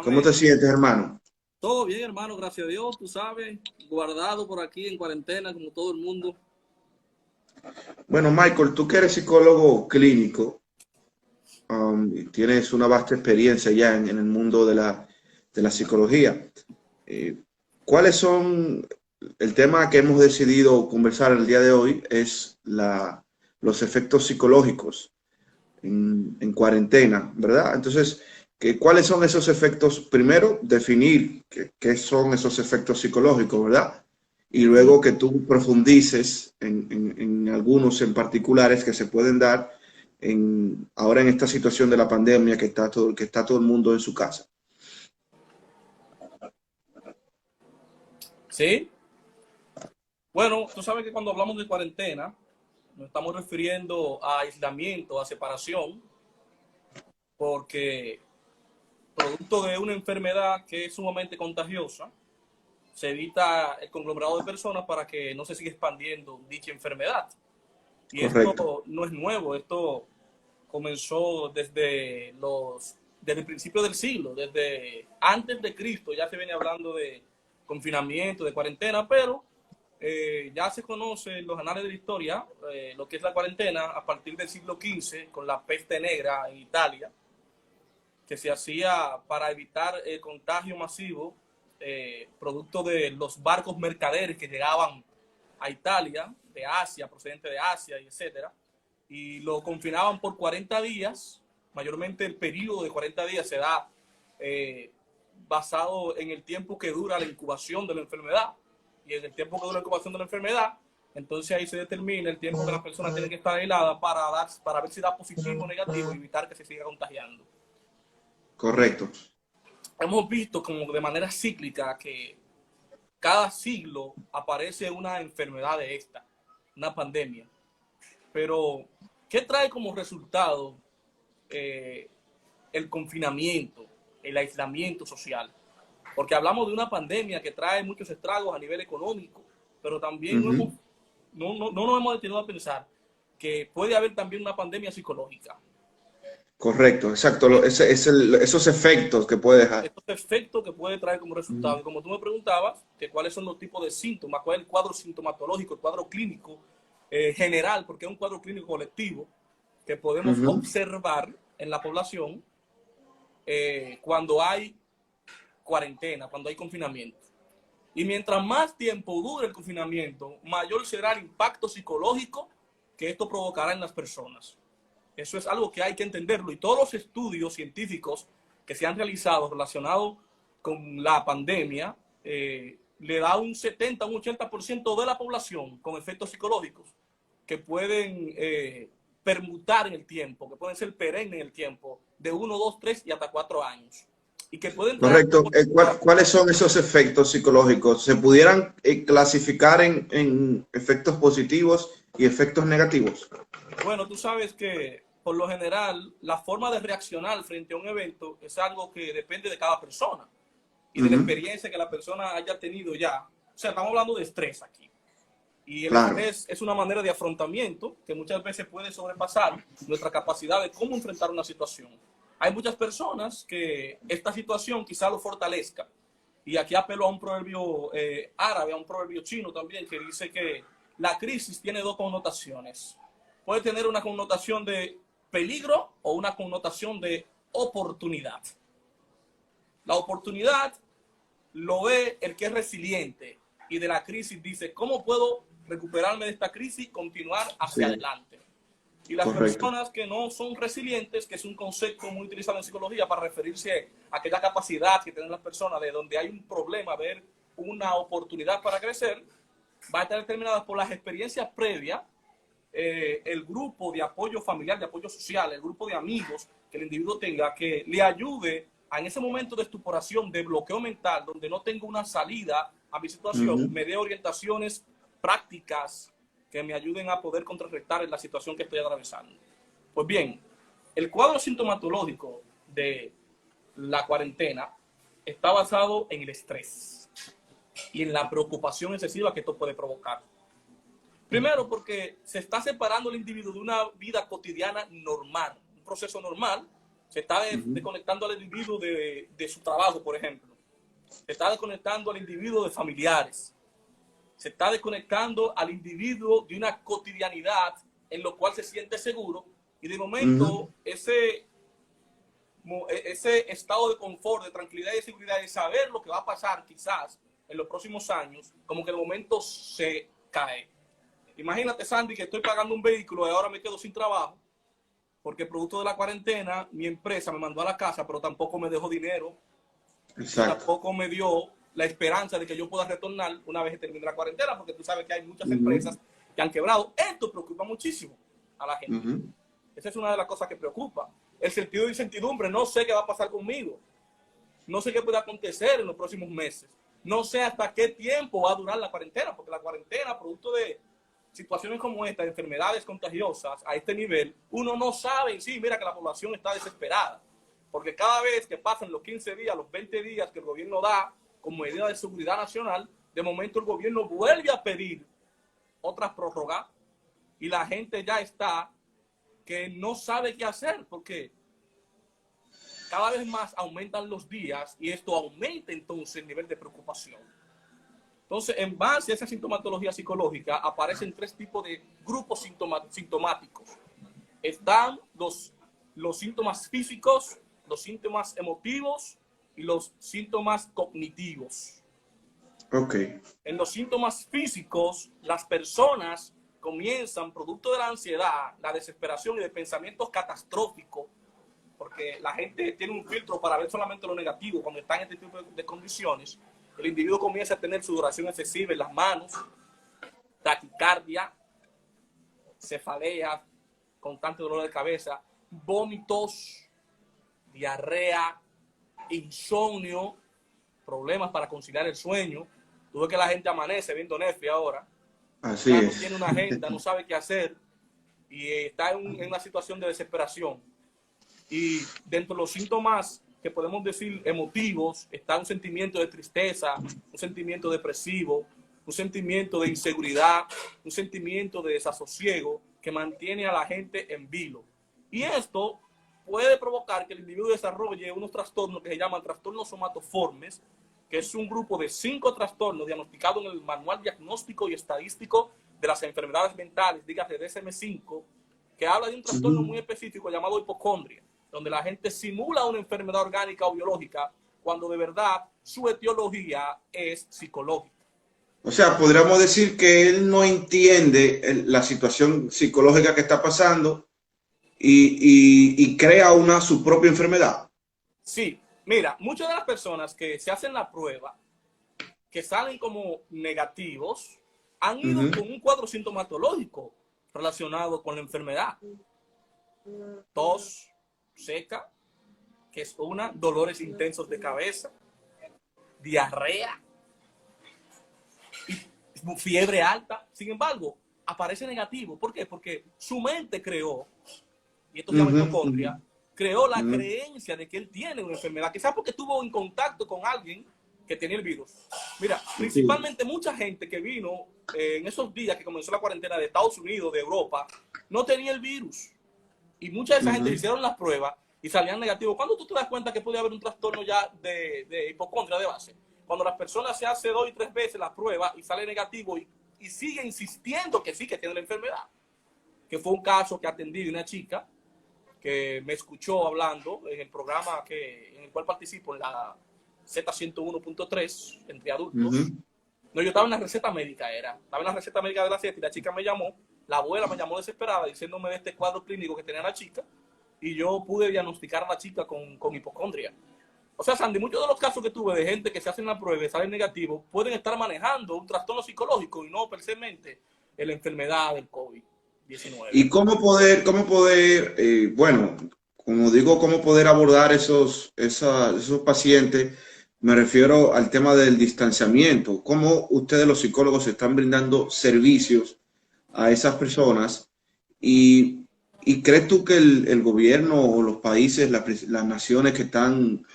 ¿Cómo te sientes, hermano? Todo bien, hermano, gracias a Dios, tú sabes, guardado por aquí en cuarentena como todo el mundo. Bueno, Michael, tú que eres psicólogo clínico, y tienes una vasta experiencia ya en el mundo de la psicología. eh, ¿Cuáles son el tema que hemos decidido conversar el día de hoy? Es los efectos psicológicos en cuarentena, ¿verdad? Entonces, ¿cuáles son esos efectos? Primero, definir qué son esos efectos psicológicos, ¿verdad? Y luego que tú profundices en algunos en particulares que se pueden dar ahora en esta situación de la pandemia que está todo el mundo en su casa. ¿Sí? Bueno, tú sabes que cuando hablamos de cuarentena, nos estamos refiriendo a aislamiento, a separación, porque producto de una enfermedad que es sumamente contagiosa, se evita el conglomerado de personas para que no se siga expandiendo dicha enfermedad. Y Correcto. esto no es nuevo, esto comenzó desde el principio del siglo, desde antes de Cristo ya se viene hablando de confinamiento, de cuarentena, pero ya se conoce en los anales de la historia lo que es la cuarentena a partir del siglo XV con la peste negra en Italia, que se hacía para evitar el contagio masivo producto de los barcos mercaderes que llegaban a Italia, de Asia, procedente de Asia, y etcétera, y lo confinaban por 40 días. Mayormente el periodo de 40 días se da basado en el tiempo que dura la incubación de la enfermedad, y en el tiempo que dura la incubación de la enfermedad, entonces ahí se determina el tiempo que la persona tiene que estar aislada para ver si da positivo o negativo y evitar que se siga contagiando. Correcto. Hemos visto como de manera cíclica que cada siglo aparece una enfermedad de esta, una pandemia. Pero, ¿qué trae como resultado eh, el confinamiento, el aislamiento social? Porque hablamos de una pandemia que trae muchos estragos a nivel económico, pero también Ujú. no nos hemos detenido a pensar que puede haber también una pandemia psicológica. Correcto, exacto. ¿Sí? Esos efectos que puede dejar. Estos efectos que puede traer como resultado. Ujú. Y como tú me preguntabas, que cuáles son los tipos de síntomas, cuál es el cuadro sintomatológico, el cuadro clínico general, porque es un cuadro clínico colectivo que podemos Ujú. observar en la población cuando hay cuarentena, cuando hay confinamiento. Y mientras más tiempo dure el confinamiento, mayor será el impacto psicológico que esto provocará en las personas. Eso es algo que hay que entenderlo. Y todos los estudios científicos que se han realizado relacionados con la pandemia le da un 70, un 80% de la población con efectos psicológicos que pueden permutar en el tiempo, que pueden ser perennes en el tiempo, de 1, 2, 3 y hasta 4 años. Y que pueden traer Correcto. ¿Cuáles son esos efectos psicológicos? ¿Se pudieran clasificar en efectos positivos y efectos negativos? Bueno, tú sabes que por lo general la forma de reaccionar frente a un evento es algo que depende de cada persona y de la Ujú. experiencia que la persona haya tenido ya. O sea, estamos hablando de estrés aquí. Y el Claro. estrés es una manera de afrontamiento que muchas veces puede sobrepasar nuestra capacidad de cómo enfrentar una situación. Hay muchas personas que esta situación quizá lo fortalezca. Y aquí apelo a un proverbio árabe, a un proverbio chino también, que dice que la crisis tiene dos connotaciones. Puede tener una connotación de peligro o una connotación de oportunidad. La oportunidad lo ve el que es resiliente y de la crisis dice, ¿cómo puedo recuperarme de esta crisis y continuar Sí, hacia adelante? Y las correcto. personas que no son resilientes, que es un concepto muy utilizado en psicología para referirse a aquella capacidad que tienen las personas de donde hay un problema, ver una oportunidad para crecer, va a estar determinada por las experiencias previas, el grupo de apoyo familiar, de apoyo social, el grupo de amigos que el individuo tenga, que le ayude en ese momento de estuporación, de bloqueo mental, donde no tengo una salida a mi situación, Ujú. me dé orientaciones prácticas que me ayuden a poder contrarrestar la situación que estoy atravesando. Pues bien, el cuadro sintomatológico de la cuarentena está basado en el estrés y en la preocupación excesiva que esto puede provocar. Primero, porque se está separando el individuo de una vida cotidiana normal, un proceso normal, Se está desconectando al individuo de su trabajo, por ejemplo. Se está desconectando al individuo de familiares. Se está desconectando al individuo de una cotidianidad en lo cual se siente seguro, y de momento ese estado de confort, de tranquilidad y de seguridad, de saber lo que va a pasar quizás en los próximos años, como que de momento se cae. Imagínate, Sandy, que estoy pagando un vehículo y ahora me quedo sin trabajo porque producto de la cuarentena mi empresa me mandó a la casa, pero tampoco me dejó dinero. Exacto. Tampoco me dio la esperanza de que yo pueda retornar una vez que termine la cuarentena, porque tú sabes que hay muchas empresas que han quebrado. Esto preocupa muchísimo a la gente. Esa es una de las cosas que preocupa. El sentido de incertidumbre. No sé qué va a pasar conmigo. No sé qué puede acontecer en los próximos meses. No sé hasta qué tiempo va a durar la cuarentena, porque la cuarentena, producto de situaciones como esta, de enfermedades contagiosas a este nivel, uno no sabe. Sí, mira que la población está desesperada, porque cada vez que pasan los 15 días, los 20 días que el gobierno da como medida de seguridad nacional, de momento el gobierno vuelve a pedir otras prórrogas y la gente ya está que no sabe qué hacer, porque cada vez más aumentan los días y esto aumenta entonces el nivel de preocupación. Entonces, en base a esa sintomatología psicológica, aparecen tres tipos de grupos sintomáticos. Están los síntomas físicos, los síntomas emotivos y los síntomas cognitivos. Okay. En los síntomas físicos, las personas comienzan, producto de la ansiedad, la desesperación y de pensamientos catastróficos, porque la gente tiene un filtro para ver solamente lo negativo cuando está en este tipo de condiciones. El individuo comienza a tener sudoración excesiva en las manos, taquicardia, cefalea, constante dolor de cabeza, vómitos, diarrea, insomnio, problemas para conciliar el sueño. Tú ves que la gente amanece viendo Netflix ahora. Así ya es. No tiene una agenda, no sabe qué hacer y está en una situación de desesperación. Y dentro de los síntomas que podemos decir emotivos, está un sentimiento de tristeza, un sentimiento depresivo, un sentimiento de inseguridad, un sentimiento de desasosiego que mantiene a la gente en vilo. Y esto puede provocar que el individuo desarrolle unos trastornos que se llaman trastornos somatoformes, que es un grupo de 5 trastornos diagnosticados en el Manual Diagnóstico y Estadístico de las Enfermedades Mentales, dígase DSM-5, que habla de un trastorno muy específico llamado hipocondria, donde la gente simula una enfermedad orgánica o biológica cuando de verdad su etiología es psicológica. O sea, podríamos decir que él no entiende la situación psicológica que está pasando y crea su propia enfermedad. Sí, mira, muchas de las personas que se hacen la prueba, que salen como negativos, han ido con un cuadro sintomatológico relacionado con la enfermedad. Tos seca, que es dolores intensos de cabeza, diarrea, y fiebre alta. Sin embargo, aparece negativo. ¿Por qué? Porque su mente creó, y esto se llama hipocondria, creó la creencia de que él tiene una enfermedad, quizás porque estuvo en contacto con alguien que tenía el virus. Mira, principalmente mucha gente que vino en esos días que comenzó la cuarentena de Estados Unidos, de Europa, no tenía el virus. Y mucha de esa gente hicieron las pruebas y salían negativos. ¿Cuándo tú te das cuenta que puede haber un trastorno ya de hipocondria de base? Cuando las personas se hace 2 y 3 veces la prueba y sale negativo y sigue insistiendo que sí, que tiene la enfermedad. Que fue un caso que atendí de una chica que me escuchó hablando en el programa en el cual participo, en la Z101.3, entre adultos. No, yo estaba en la receta médica, estaba en la receta médica de la Z y la chica me llamó, la abuela me llamó desesperada diciéndome de este cuadro clínico que tenía la chica y yo pude diagnosticar a la chica con hipocondria. O sea, Sandy, muchos de los casos que tuve de gente que se hacen la prueba y salen negativos pueden estar manejando un trastorno psicológico y no precisamente la enfermedad del COVID-19. ¿Y cómo poder bueno, como digo, cómo poder abordar esos pacientes? Me refiero al tema del distanciamiento. ¿Cómo ustedes los psicólogos están brindando servicios a esas personas? ¿Y crees tú que el gobierno o los países, las naciones que están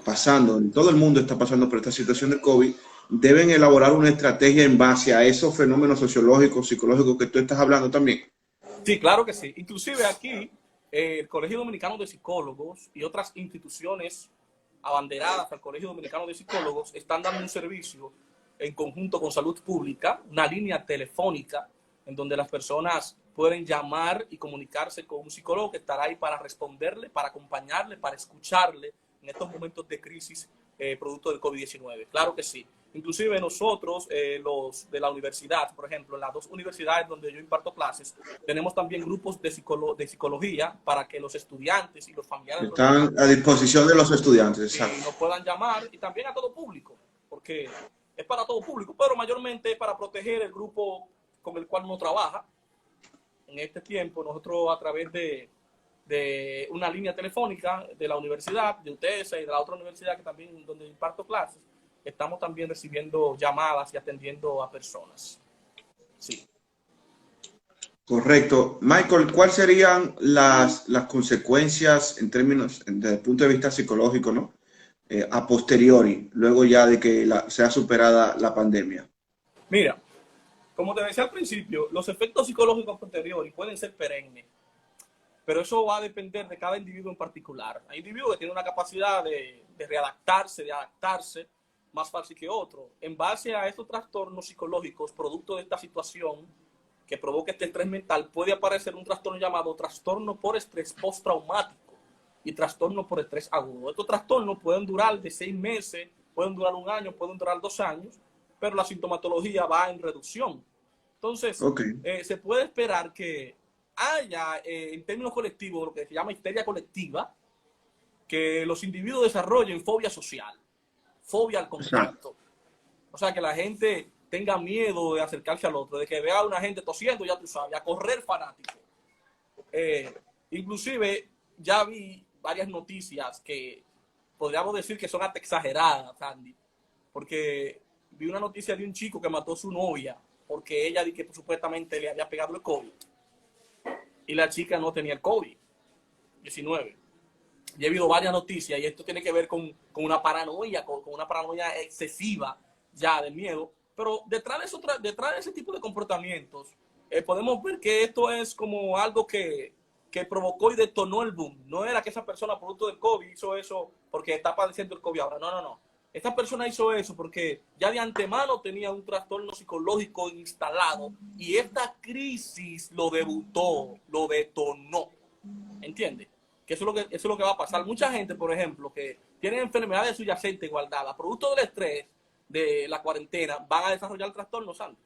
pasando, en todo el mundo está pasando por esta situación del COVID, deben elaborar una estrategia en base a esos fenómenos sociológicos, psicológicos que tú estás hablando también? Sí, claro que sí. Inclusive aquí el Colegio Dominicano de Psicólogos y otras instituciones abanderadas al Colegio Dominicano de Psicólogos están dando un servicio en conjunto con Salud Pública, una línea telefónica en donde las personas pueden llamar y comunicarse con un psicólogo que estará ahí para responderle, para acompañarle, para escucharle en estos momentos de crisis producto del COVID-19. Claro que sí. Inclusive nosotros, los de la universidad, por ejemplo, en las dos universidades donde yo imparto clases, tenemos también grupos de psicología para que los estudiantes y los familiares de los Están a disposición de los estudiantes, exacto. nos puedan llamar y también a todo público, porque es para todo público, pero mayormente es para proteger el grupo con el cual uno trabaja. En este tiempo, nosotros a través de una línea telefónica de la universidad, de UTS y de la otra universidad que también donde imparto clases, estamos también recibiendo llamadas y atendiendo a personas. Sí. Correcto. Michael, ¿cuáles serían las consecuencias en términos, desde el punto de vista psicológico, ¿no? A posteriori, luego ya de que sea superada la pandemia? Mira, como te decía al principio, los efectos psicológicos posteriores pueden ser perennes, pero eso va a depender de cada individuo en particular. Hay individuos que tienen una capacidad de readaptarse, de adaptarse más fácil que otro. En base a estos trastornos psicológicos, producto de esta situación que provoca este estrés mental, puede aparecer un trastorno llamado trastorno por estrés postraumático y trastorno por estrés agudo. Estos trastornos pueden durar de 6 meses, pueden durar 1 año, pueden durar 2 años, pero la sintomatología va en reducción. Entonces, se puede esperar que haya, en términos colectivos, lo que se llama histeria colectiva, que los individuos desarrollen fobia social, fobia al contacto. O sea, que la gente tenga miedo de acercarse al otro, de que vea a una gente tosiendo, ya tú sabes, a correr fanático. Inclusive, ya vi varias noticias que podríamos decir que son hasta exageradas, Sandy, porque vi una noticia de un chico que mató a su novia porque ella que supuestamente le había pegado el COVID y la chica no tenía el COVID-19. Y he habido varias noticias y esto tiene que ver con una paranoia, con una paranoia excesiva ya de miedo. Pero detrás de ese tipo de comportamientos, podemos ver que esto es como algo que provocó y detonó el boom. No era que esa persona, producto del COVID, hizo eso porque está padeciendo el COVID ahora. No, no, no. Esta persona hizo eso porque ya de antemano tenía un trastorno psicológico instalado y esta crisis lo debutó, lo detonó. ¿Entiendes? Que eso es lo que va a pasar. Mucha gente, por ejemplo, que tiene enfermedades subyacentes guardadas, producto del estrés de la cuarentena, van a desarrollar trastornos, Sandy.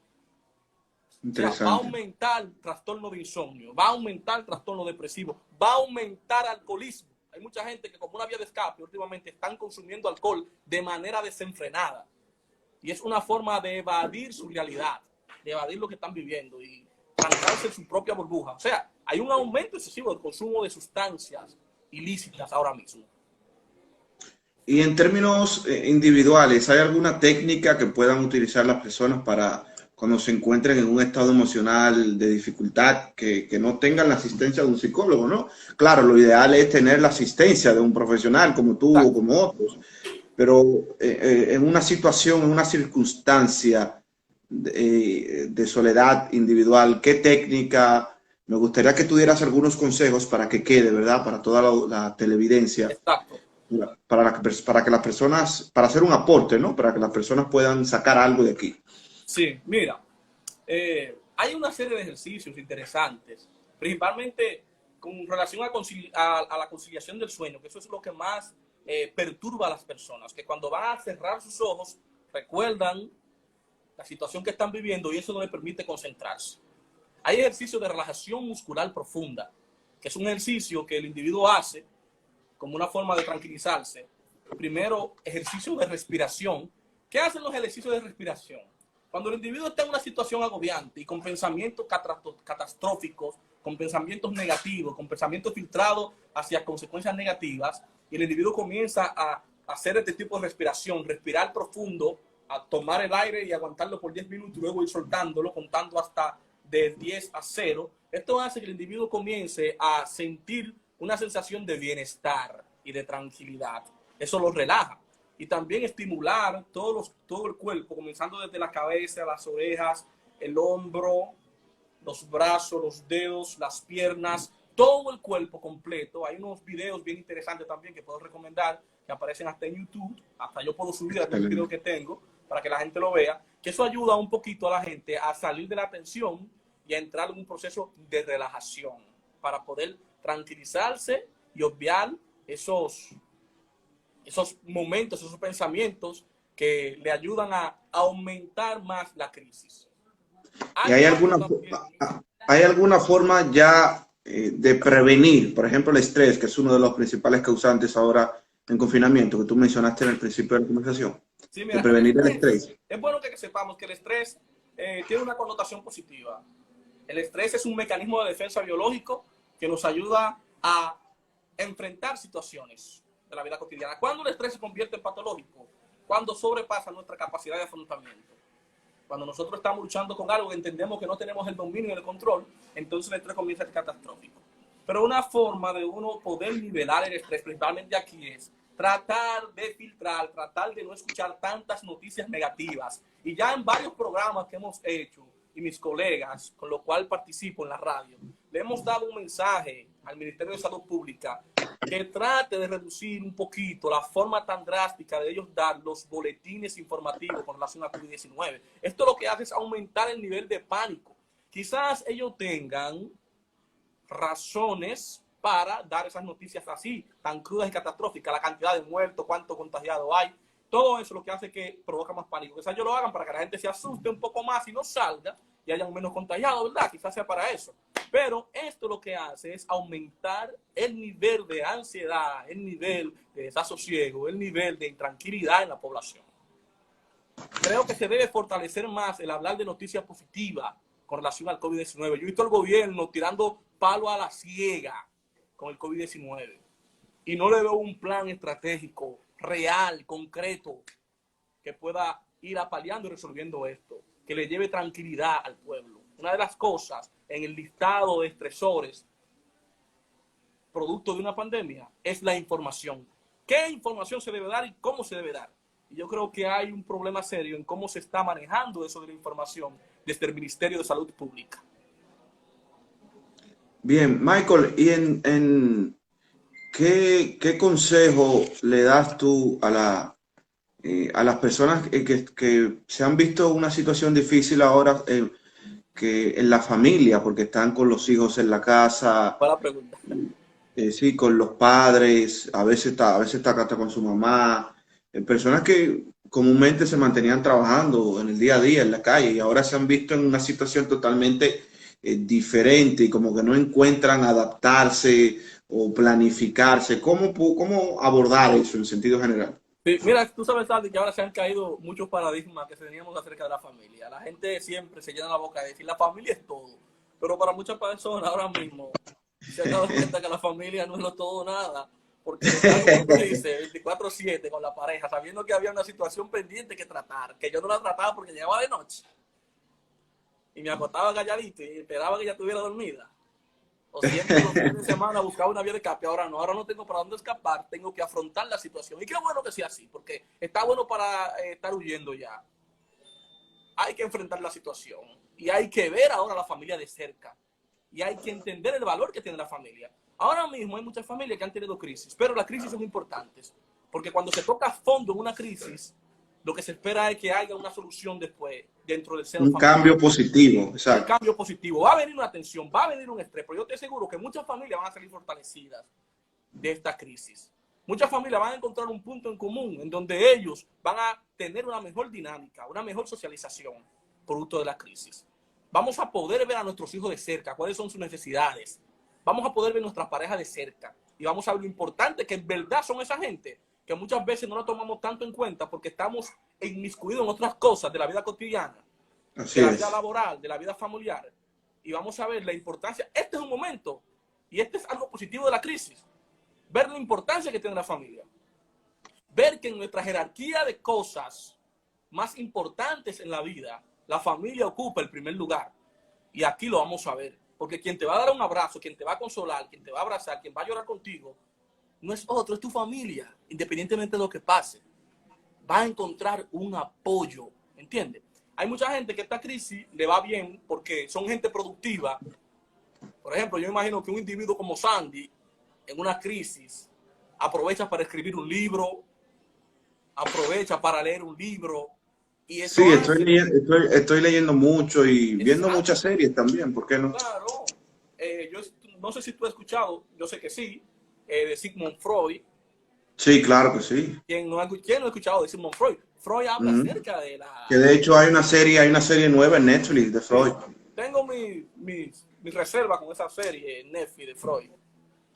O sea, va a aumentar el trastorno de insomnio, va a aumentar el trastorno depresivo, va a aumentar alcoholismo. Hay mucha gente que como una vía de escape últimamente están consumiendo alcohol de manera desenfrenada. Y es una forma de evadir su realidad, de evadir lo que están viviendo y trancarse en su propia burbuja. O sea, hay un aumento excesivo del consumo de sustancias ilícitas ahora mismo. Y en términos individuales, ¿hay alguna técnica que puedan utilizar las personas para cuando se encuentren en un estado emocional de dificultad, que no tengan la asistencia de un psicólogo, ¿no? Claro, lo ideal es tener la asistencia de un profesional como tú o como otros, pero en una situación, en una circunstancia de soledad individual, ¿qué técnica? Me gustaría que tú dieras algunos consejos para que quede, ¿verdad? Para toda la televidencia. Exacto. Para que las personas, para hacer un aporte, ¿no? Para que las personas puedan sacar algo de aquí. Sí, mira, hay una serie de ejercicios interesantes, principalmente con relación a la conciliación del sueño, que eso es lo que más perturba a las personas, que cuando van a cerrar sus ojos, recuerdan la situación que están viviendo y eso no les permite concentrarse. Hay ejercicios de relajación muscular profunda, que es un ejercicio que el individuo hace como una forma de tranquilizarse. Primero, ejercicio de respiración. ¿Qué hacen los ejercicios de respiración? Cuando el individuo está en una situación agobiante y con pensamientos catastróficos, con pensamientos negativos, con pensamientos filtrados hacia consecuencias negativas, y el individuo comienza a hacer este tipo de respiración, respirar profundo, a tomar el aire y aguantarlo por 10 minutos y luego ir soltándolo, contando hasta de 10 a 0. Esto hace que el individuo comience a sentir una sensación de bienestar y de tranquilidad. Eso lo relaja. Y también estimular todo el cuerpo, comenzando desde la cabeza, las orejas, el hombro, los brazos, los dedos, las piernas, todo el cuerpo completo. Hay unos videos bien interesantes también que puedo recomendar, que aparecen hasta en YouTube, hasta yo puedo subir algunos videos que tengo para que la gente lo vea, que eso ayuda un poquito a la gente a salir de la tensión y a entrar en un proceso de relajación para poder tranquilizarse y obviar esos momentos, esos pensamientos que le ayudan a aumentar más la crisis. ¿Y hay alguna forma ya de prevenir, por ejemplo, el estrés, que es uno de los principales causantes ahora en confinamiento, que tú mencionaste en el principio de la conversación, Sí, de mira, prevenir el estrés? es bueno que sepamos que el estrés tiene una connotación positiva. El estrés es un mecanismo de defensa biológico que nos ayuda a enfrentar situaciones de la vida cotidiana. ¿Cuándo el estrés se convierte en patológico? Cuando sobrepasa nuestra capacidad de afrontamiento. Cuando nosotros estamos luchando con algo que entendemos que no tenemos el dominio y el control, entonces el estrés comienza a ser catastrófico. Pero una forma de uno poder nivelar el estrés, principalmente aquí, es tratar de filtrar, tratar de no escuchar tantas noticias negativas. Y ya en varios programas que hemos hecho, y mis colegas, con los cuales participo en la radio, le hemos dado un mensaje al Ministerio de Salud Pública que trate de reducir un poquito la forma tan drástica de ellos dar los boletines informativos con relación a COVID-19. Esto lo que hace es aumentar el nivel de pánico. Quizás ellos tengan razones para dar esas noticias así, tan crudas y catastróficas, la cantidad de muertos, cuántos contagiados hay, todo eso lo que hace que provoca más pánico. Quizás ellos lo hagan para que la gente se asuste un poco más y no salga y hayan menos contagiados, ¿verdad? Quizás sea para eso. Pero esto lo que hace es aumentar el nivel de ansiedad, el nivel de desasosiego, el nivel de intranquilidad en la población. Creo que se debe fortalecer más el hablar de noticias positivas con relación al COVID-19. Yo he visto al gobierno tirando palo a la ciega con el COVID-19 y no le veo un plan estratégico, real, concreto, que pueda ir apaleando y resolviendo esto, que le lleve tranquilidad al pueblo. Una de las cosas en el listado de estresores producto de una pandemia es la información. ¿Qué información se debe dar y cómo se debe dar? Y yo creo que hay un problema serio en cómo se está manejando eso de la información desde el Ministerio de Salud Pública. Bien, Michael, ¿y qué consejo le das tú a las personas que se han visto una situación difícil ahora que en la familia, porque están con los hijos en la casa, Buena pregunta. sí, con los padres, a veces está hasta con su mamá, personas que comúnmente se mantenían trabajando en el día a día en la calle y ahora se han visto en una situación totalmente diferente y como que no encuentran adaptarse o planificarse. ¿Cómo abordar eso en sentido general? Sí, mira, tú sabes, Sandy, que ahora se han caído muchos paradigmas que teníamos acerca de la familia. La gente siempre se llena la boca de decir la familia es todo, pero para muchas personas ahora mismo se han dado cuenta que la familia no es lo todo nada, porque de estar, como tú dices, 24/7 con la pareja, sabiendo que había una situación pendiente que tratar, que yo no la trataba porque llegaba de noche y me acostaba calladito y esperaba que ella estuviera dormida. O siempre los fines de semana buscaba una vía de escape. Ahora no tengo para dónde escapar, tengo que afrontar la situación. Y qué bueno que sea así, porque está bueno para estar huyendo ya. Hay que enfrentar la situación y hay que ver ahora a la familia de cerca. Y hay que entender el valor que tiene la familia. Ahora mismo hay muchas familias que han tenido crisis, pero las crisis son importantes, porque cuando se toca a fondo en una crisis, lo que se espera es que haya una solución después dentro del seno Un familiar. cambio positivo, Un exacto. cambio positivo. Va a venir una tensión, va a venir un estrés, pero yo te aseguro que muchas familias van a salir fortalecidas de esta crisis. Muchas familias van a encontrar un punto en común en donde ellos van a tener una mejor dinámica, una mejor socialización producto de la crisis. Vamos a poder ver a nuestros hijos de cerca, cuáles son sus necesidades. Vamos a poder ver nuestra pareja de cerca y vamos a ver lo importante que en verdad son esa gente que muchas veces no la tomamos tanto en cuenta porque estamos inmiscuidos en otras cosas de la vida cotidiana, Así de la vida es. laboral, de la vida familiar. Y vamos a ver la importancia. Este es un momento y este es algo positivo de la crisis. Ver la importancia que tiene la familia. Ver que en nuestra jerarquía de cosas más importantes en la vida, la familia ocupa el primer lugar. Y aquí lo vamos a ver. Porque quien te va a dar un abrazo, quien te va a consolar, quien te va a abrazar, quien va a llorar contigo, no es otro, es tu familia. Independientemente de lo que pase, va a encontrar un apoyo. ¿Entiendes? Hay mucha gente que esta crisis le va bien porque son gente productiva. Por Por ejemplo, yo imagino que un individuo como Sandy, en una crisis, aprovecha para escribir un libro, aprovecha para leer un libro, y Sí, eso hace, estoy leyendo mucho y viendo muchas exacto, series también, ¿por qué no? claro. Yo no sé si tú has escuchado, yo sé que sí, de Sigmund Freud. Sí, claro que sí. ¿Quién no ha escuchado de Sigmund Freud? Freud habla Ujú. acerca de Que de hecho hay una serie nueva en Netflix de Freud. Sí, tengo mi reserva con esa serie en Netflix de Freud.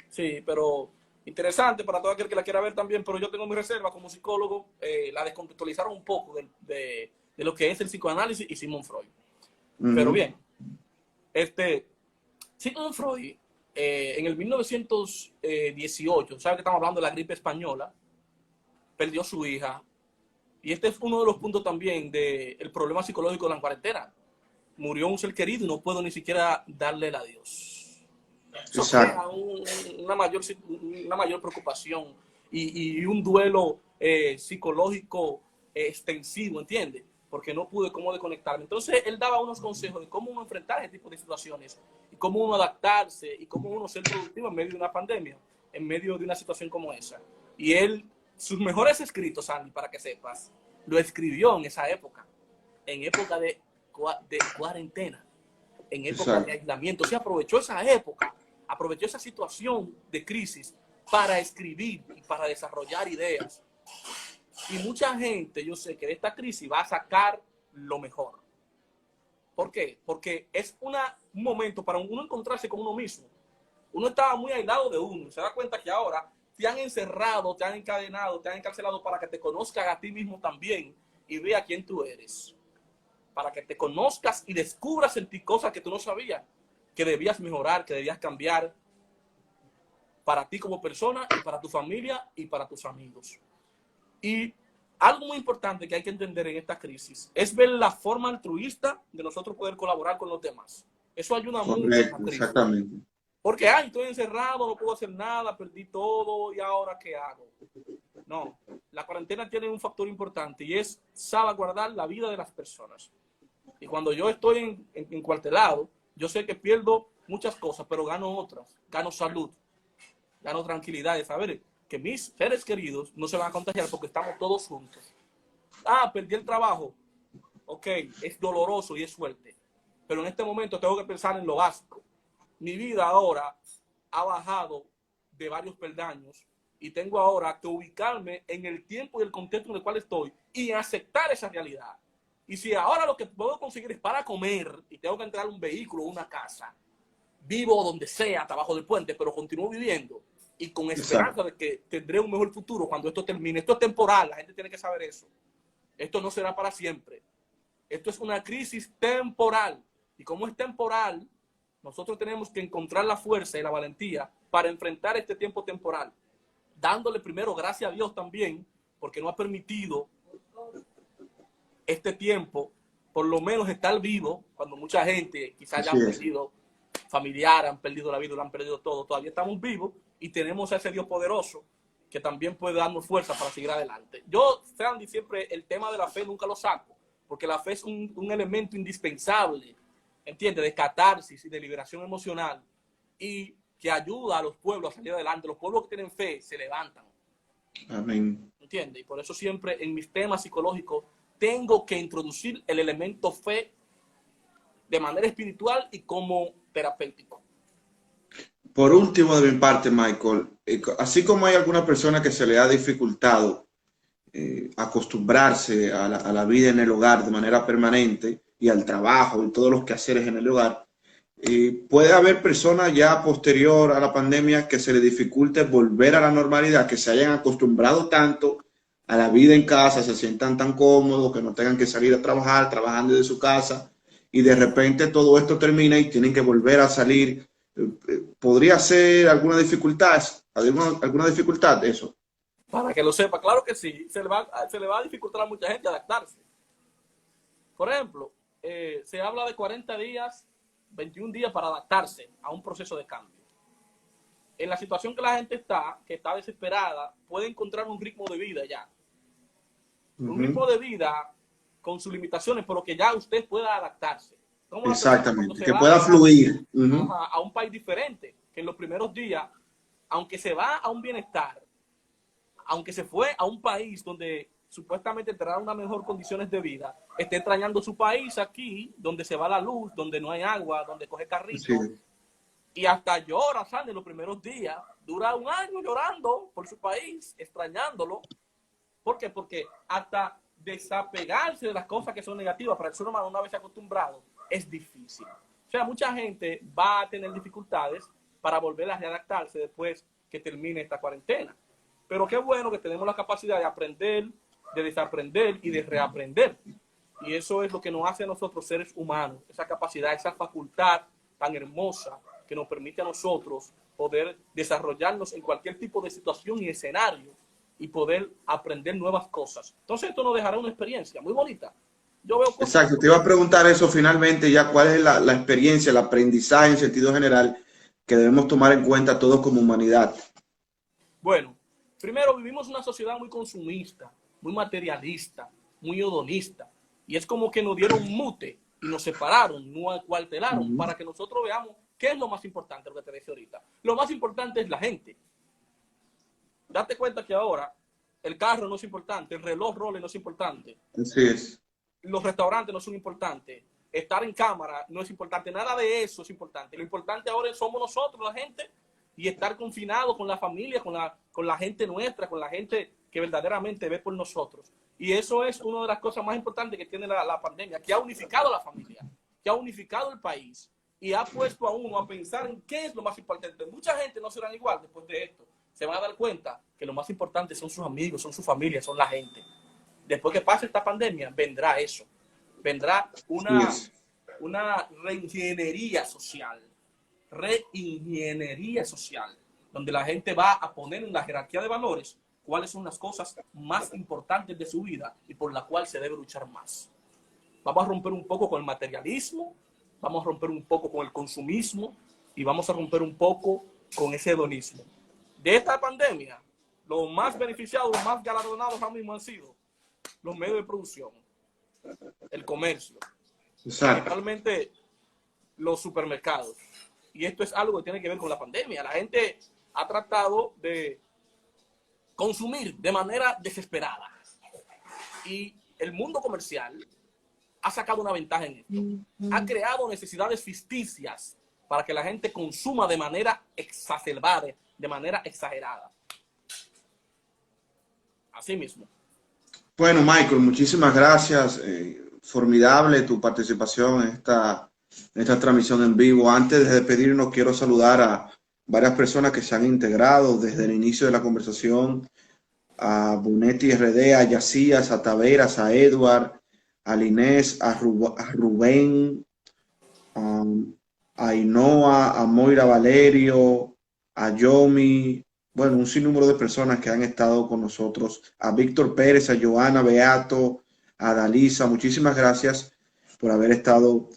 Sí, pero interesante para todo aquel que la quiera ver también, pero yo tengo mi reserva como psicólogo, la descontextualizaron un poco de lo que es el psicoanálisis y Sigmund Freud. Pero Ujú. bien, Sigmund Freud, en el 1918, ¿sabes que estamos hablando de la gripe española? Perdió su hija. Y este es uno de los puntos también del problema psicológico de la cuarentena. Murió un ser querido y no puedo ni siquiera darle el adiós. Eso Exacto. crea una mayor preocupación y un duelo psicológico extensivo, ¿entiendes? Porque no pude cómo desconectarme. Entonces, él daba unos consejos de cómo uno enfrentar ese tipo de situaciones y cómo uno adaptarse y cómo uno ser productivo en medio de una pandemia, en medio de una situación como esa. Y él, sus mejores escritos, Andy, para que sepas, lo escribió en época de cuarentena, en época de Exacto. aislamiento. Se aprovechó esa época, aprovechó esa situación de crisis para escribir y para desarrollar ideas. Y mucha gente, yo sé que de esta crisis va a sacar lo mejor. ¿Por qué? Porque es un momento para uno encontrarse con uno mismo. Uno estaba muy aislado de uno. Se da cuenta que ahora te han encerrado, te han encadenado, te han encarcelado para que te conozcas a ti mismo también y vea quién tú eres. Para que te conozcas y descubras en ti cosas que tú no sabías, que debías mejorar, que debías cambiar para ti como persona y para tu familia y para tus amigos. Y algo muy importante que hay que entender en esta crisis es ver la forma altruista de nosotros poder colaborar con los demás. Eso ayuda mucho en la Correcto, crisis. exactamente. Porque, ay, estoy encerrado, no puedo hacer nada, perdí todo y ahora ¿qué hago? No, la cuarentena tiene un factor importante y es salvaguardar la vida de las personas. Y cuando yo estoy encuartelado, yo sé que pierdo muchas cosas, pero gano otras. Gano salud, gano tranquilidad de saber que mis seres queridos no se van a contagiar porque estamos todos juntos. Ah, perdí el trabajo. Ok, es doloroso y es fuerte. Pero en este momento tengo que pensar en lo básico. Mi vida ahora ha bajado de varios peldaños y tengo ahora que ubicarme en el tiempo y el contexto en el cual estoy y aceptar esa realidad. Y si ahora lo que puedo conseguir es para comer y tengo que entrar a un vehículo o una casa, vivo donde sea, abajo del puente, pero continúo viviendo y con Exacto. esperanza de que tendré un mejor futuro cuando esto termine. Esto es temporal, la gente tiene que saber eso. Esto no será para siempre. Esto es una crisis temporal. Y como es temporal, nosotros tenemos que encontrar la fuerza y la valentía para enfrentar este tiempo temporal, dándole primero gracias a Dios también, porque nos ha permitido este tiempo, por lo menos estar vivo, cuando mucha gente quizás ya Así han es. perdido familiares, han perdido la vida, lo han perdido todo, todavía estamos vivos y tenemos a ese Dios poderoso que también puede darnos fuerza para seguir adelante. Yo, Sandy, siempre el tema de la fe nunca lo saco, porque la fe es un elemento indispensable, ¿entiendes? De catarsis y de liberación emocional y que ayuda a los pueblos a salir adelante. Los pueblos que tienen fe se levantan, Amén. ¿entiendes? Y por eso siempre en mis temas psicológicos tengo que introducir el elemento fe de manera espiritual y como terapéutico. Por último, de mi parte, Michael, así como hay alguna persona que se le ha dificultado acostumbrarse a la vida en el hogar de manera permanente y al trabajo y todos los quehaceres en el hogar, puede haber personas ya posterior a la pandemia que se le dificulte volver a la normalidad, que se hayan acostumbrado tanto a la vida en casa, se sientan tan cómodos, que no tengan que salir a trabajar, trabajando desde su casa, y de repente todo esto termina y tienen que volver a salir. ¿Podría ser alguna dificultad eso? Para que lo sepa, claro que sí, se le va a dificultar a mucha gente adaptarse. Por ejemplo, se habla de 40 días, 21 días para adaptarse a un proceso de cambio. En la situación que la gente está, que está desesperada, puede encontrar un ritmo de vida ya. Un ritmo Ujú. de vida con sus limitaciones, pero que ya usted pueda adaptarse. Como la persona cuando Exactamente, se que va pueda fluir. a un país diferente, que en los primeros días, aunque se va a un bienestar, aunque se fue a un país donde supuestamente tendrá unas mejores condiciones de vida, esté extrañando su país aquí, donde se va la luz, donde no hay agua, donde coge Sí, carrito, y hasta llora, ¿sabes? Los primeros días, dura un año llorando por su país, extrañándolo. ¿Por qué? Porque hasta desapegarse de las cosas que son negativas para el ser humano una vez acostumbrado es difícil. O sea, mucha gente va a tener dificultades para volver a readaptarse después que termine esta cuarentena. Pero qué bueno que tenemos la capacidad de aprender, de desaprender y de reaprender. Y eso es lo que nos hace a nosotros seres humanos, esa capacidad, esa facultad tan hermosa que nos permite a nosotros poder desarrollarnos en cualquier tipo de situación y escenario y poder aprender nuevas cosas. Entonces esto nos dejará una experiencia muy bonita. Yo veo cosas exacto. Te iba a preguntar eso finalmente, ya cuál es la experiencia, el aprendizaje en sentido general que debemos tomar en cuenta todos como humanidad. bueno, primero vivimos una sociedad muy consumista, muy materialista, muy hedonista. Y es como que nos dieron mute y nos separaron, nos acuartelaron para que nosotros veamos qué es lo más importante, lo que te decía ahorita. Lo más importante es la gente. Date cuenta que ahora el carro no es importante, el reloj Rolex no es importante, Así es. los restaurantes no son importantes, estar en cámara no es importante, nada de eso es importante. Lo importante ahora somos nosotros, la gente, y estar confinados con la familia, con la gente nuestra, con la gente que verdaderamente ve por nosotros. Y eso es una de las cosas más importantes que tiene la pandemia, que ha unificado a la familia, que ha unificado el país y ha puesto a uno a pensar en qué es lo más importante. Mucha gente no será igual después de esto. Se van a dar cuenta que lo más importante son sus amigos, son su familia, son la gente. Después que pase esta pandemia, vendrá eso. Vendrá una reingeniería social. Reingeniería social. Donde la gente va a poner en la jerarquía de valores cuáles son las cosas más importantes de su vida y por la cual se debe luchar más. Vamos a romper un poco con el materialismo, vamos a romper un poco con el consumismo y vamos a romper un poco con ese hedonismo. De esta pandemia, los más beneficiados, los más galardonados ahora mismo han sido los medios de producción, el comercio, principalmente los supermercados. Y esto es algo que tiene que ver con la pandemia. La gente ha tratado de consumir de manera desesperada. Y el mundo comercial ha sacado una ventaja en esto. Ha creado necesidades ficticias para que la gente consuma de manera exacerbada, de manera exagerada. Así mismo. Bueno, Michael, muchísimas gracias. Formidable tu participación en esta transmisión en vivo. Antes de despedirnos, quiero saludar a varias personas que se han integrado desde el inicio de la conversación. A Bonetti RD, a Yacías, a Taveras, a Edward, a Linés, a Rubén, a Inoa, a Moira Valerio, a Yomi, bueno, un sinnúmero de personas que han estado con nosotros, a Víctor Pérez, a Joana Beato, a Dalisa, muchísimas gracias por haber estado,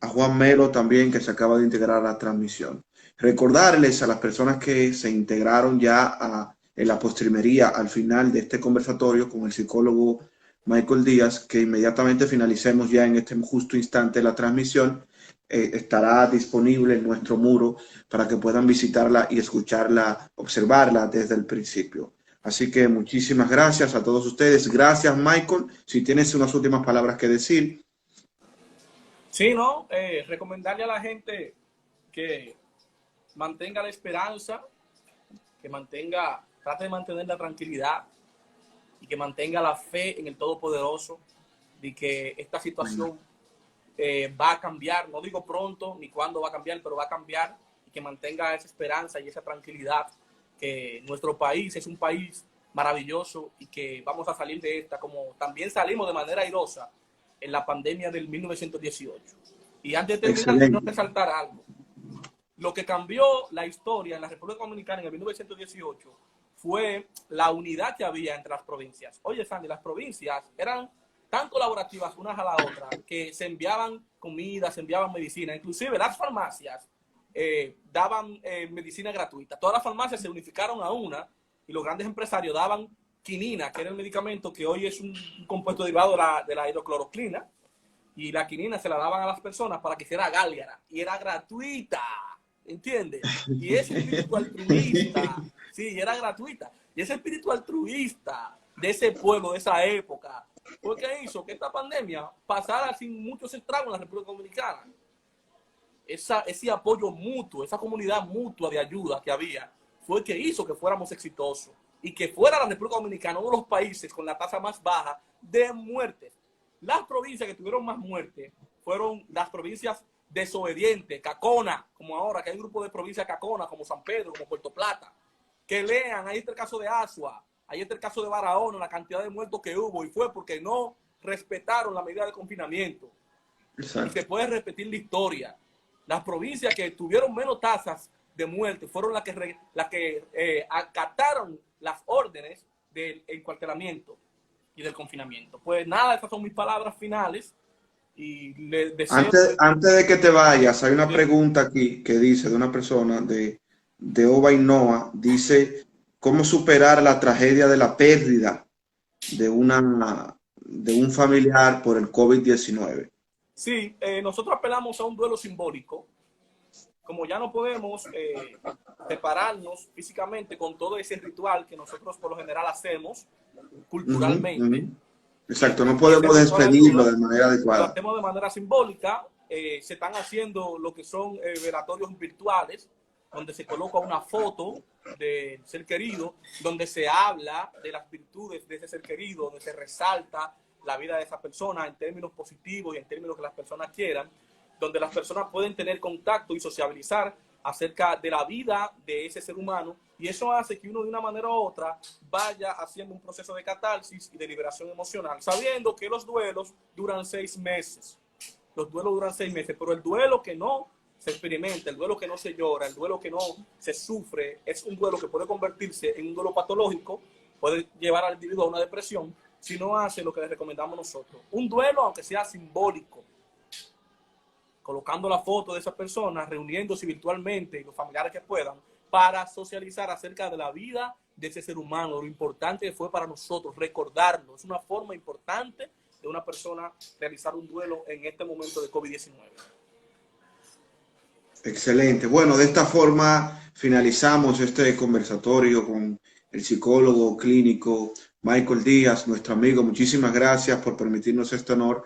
a Juan Melo también que se acaba de integrar a la transmisión. Recordarles a las personas que se integraron ya en la postrimería al final de este conversatorio con el psicólogo Michael Díaz, que inmediatamente finalicemos ya en este justo instante la transmisión, estará disponible en nuestro muro para que puedan visitarla y escucharla, observarla desde el principio. Así que muchísimas gracias a todos ustedes. Gracias, Michael. Si tienes unas últimas palabras que decir. Sí, ¿no? Recomendarle a la gente que mantenga la esperanza, que trate de mantener la tranquilidad y que mantenga la fe en el Todopoderoso de que esta situación va a cambiar, no digo pronto ni cuándo va a cambiar, pero va a cambiar, y que mantenga esa esperanza y esa tranquilidad, que nuestro país es un país maravilloso y que vamos a salir de esta, como también salimos de manera airosa en la pandemia del 1918. Y antes de terminar, quiero resaltar algo. Lo que cambió la historia en la República Dominicana en el 1918 fue la unidad que había entre las provincias. Oye, Sandy, las provincias eran tan colaborativas unas a la otra que se enviaban comida, se enviaban medicina, inclusive las farmacias daban medicina gratuita. Todas las farmacias se unificaron a una y los grandes empresarios daban quinina, que era el medicamento que hoy es un compuesto derivado de la hidrocloroquina, y la quinina se la daban a las personas para que hiciera gálgara, y era gratuita, ¿entiendes? Y ese espíritu altruista, sí, era gratuita, y ese espíritu altruista de ese pueblo, de esa época, fue que hizo que esta pandemia pasara sin muchos estragos en la República Dominicana. Ese apoyo mutuo, esa comunidad mutua de ayuda que había, fue que hizo que fuéramos exitosos y que fuera la República Dominicana uno de los países con la tasa más baja de muertes. Las provincias que tuvieron más muertes fueron las provincias desobedientes, Cacona, como ahora, que hay un grupo de provincias Cacona, como San Pedro, como Puerto Plata, que lean, ahí está el caso de Asua, ahí está el caso de Barahona, la cantidad de muertos que hubo, y fue porque no respetaron la medida de confinamiento. Exacto. Y se puede repetir la historia. Las provincias que tuvieron menos tasas de muerte fueron las que acataron las órdenes del encuartelamiento y del confinamiento. Pues nada, estas son mis palabras finales. Y les deseo... Antes de que te vayas, hay una pregunta aquí que dice de una persona de Obainoa, dice, ¿cómo superar la tragedia de la pérdida de un familiar por el COVID-19? Sí, nosotros apelamos a un duelo simbólico. Como ya no podemos separarnos físicamente con todo ese ritual que nosotros por lo general hacemos culturalmente. Exacto, no podemos despedirlo de manera adecuada. Lo hacemos de manera simbólica. Se están haciendo lo que son velatorios virtuales, donde se coloca una foto del ser querido, donde se habla de las virtudes de ese ser querido, donde se resalta la vida de esa persona en términos positivos y en términos que las personas quieran, donde las personas pueden tener contacto y sociabilizar acerca de la vida de ese ser humano, y eso hace que uno de una manera u otra vaya haciendo un proceso de catarsis y de liberación emocional, sabiendo que los duelos duran 6 meses. Los duelos duran 6 meses, pero el duelo que no se experimenta, el duelo que no se llora, el duelo que no se sufre, es un duelo que puede convertirse en un duelo patológico, puede llevar al individuo a una depresión, si no hace lo que le recomendamos nosotros. Un duelo, aunque sea simbólico, colocando la foto de esa persona, reuniéndose virtualmente y los familiares que puedan, para socializar acerca de la vida de ese ser humano, lo importante que fue para nosotros, recordarlo. Es una forma importante de una persona realizar un duelo en este momento de COVID-19. Excelente. Bueno, de esta forma finalizamos este conversatorio con el psicólogo clínico Michael Díaz, nuestro amigo. Muchísimas gracias por permitirnos este honor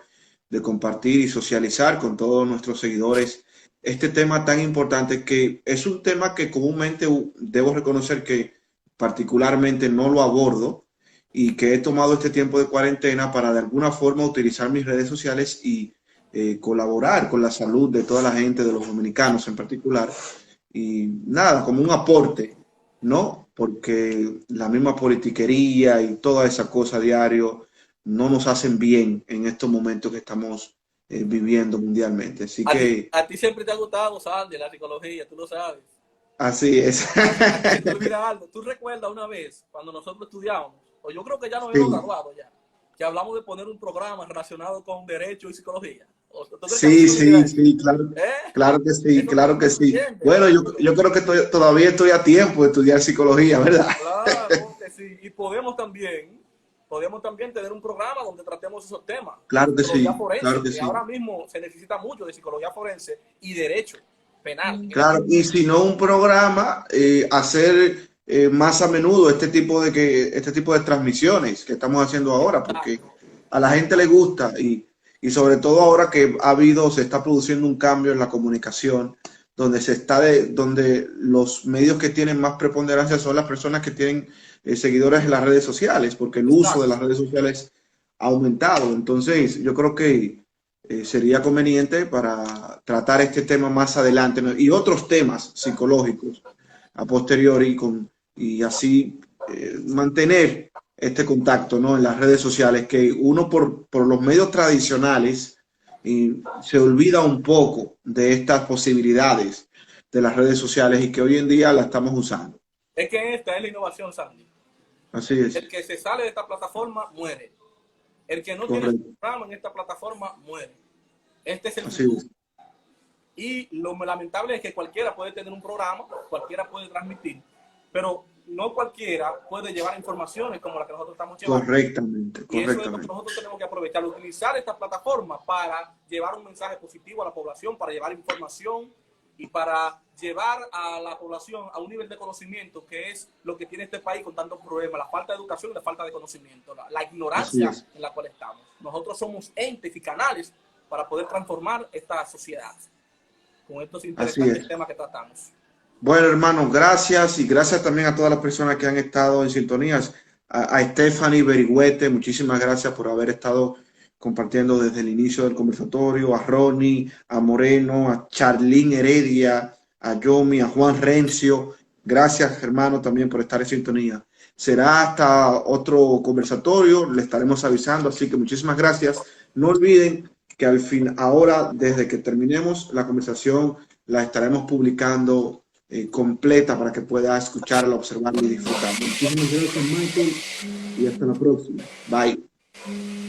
de compartir y socializar con todos nuestros seguidores este tema tan importante, que es un tema que comúnmente debo reconocer que particularmente no lo abordo, y que he tomado este tiempo de cuarentena para de alguna forma utilizar mis redes sociales y colaborar con la salud de toda la gente, de los dominicanos en particular, y nada, como un aporte, ¿no? Porque la misma politiquería y toda esa cosa diario no nos hacen bien en estos momentos que estamos viviendo mundialmente. Así que... A ti siempre te ha gustado, Sandy, la psicología, tú lo sabes. Así es. ¿Tú recuerdas una vez cuando nosotros estudiábamos, o yo creo que ya nos hemos graduado ya, que hablamos de poner un programa relacionado con derecho y psicología? Sí, claro, claro que sí, eso claro que sí. Entiende. Bueno, yo creo que todavía estoy a tiempo de estudiar psicología, ¿verdad? Claro que sí, y podemos también tener un programa donde tratemos esos temas. Claro que sí, forense, claro que que sí. ahora mismo se necesita mucho de psicología forense y derecho penal. Claro, y si no un programa, hacer más a menudo este tipo de transmisiones que estamos haciendo ahora, porque a la gente le gusta, y sobre todo ahora que se está produciendo un cambio en la comunicación, donde los medios que tienen más preponderancia son las personas que tienen seguidores en las redes sociales, porque el uso de las redes sociales ha aumentado. Entonces, yo creo que sería conveniente para tratar este tema más adelante, ¿no? Y otros temas psicológicos a posteriori, y así mantener este contacto, ¿no? En las redes sociales, que uno por los medios tradicionales se olvida un poco de estas posibilidades de las redes sociales, y que hoy en día la estamos usando. Es que esta es la innovación, Sandy. Así es. El que se sale de esta plataforma muere. El que no tiene su programa en esta plataforma muere. Este es el futuro. Y lo lamentable es que cualquiera puede tener un programa, cualquiera puede transmitir, pero no cualquiera puede llevar informaciones como las que nosotros estamos llevando. Correctamente. Y eso es lo que nosotros tenemos que aprovechar. que al utilizar esta plataforma para llevar un mensaje positivo a la población, para llevar información y para llevar a la población a un nivel de conocimiento que es lo que tiene este país con tantos problemas, la falta de educación y la falta de conocimiento, la ignorancia en la cual estamos. Nosotros somos entes y canales para poder transformar esta sociedad con estos interesantes temas que tratamos. Bueno, hermano, gracias, y gracias también a todas las personas que han estado en sintonías. A Stephanie Berigüete, muchísimas gracias por haber estado compartiendo desde el inicio del conversatorio, a Ronnie, a Moreno, a Charlene Heredia, a Yomi, a Juan Rencio. Gracias, hermano, también por estar en sintonía. Será hasta otro conversatorio, le estaremos avisando, así que muchísimas gracias. No olviden que al fin, ahora, desde que terminemos la conversación, la estaremos publicando completa para que pueda escucharla, observarla y disfrutar. Muchísimas gracias, Michael, y hasta la próxima. Bye.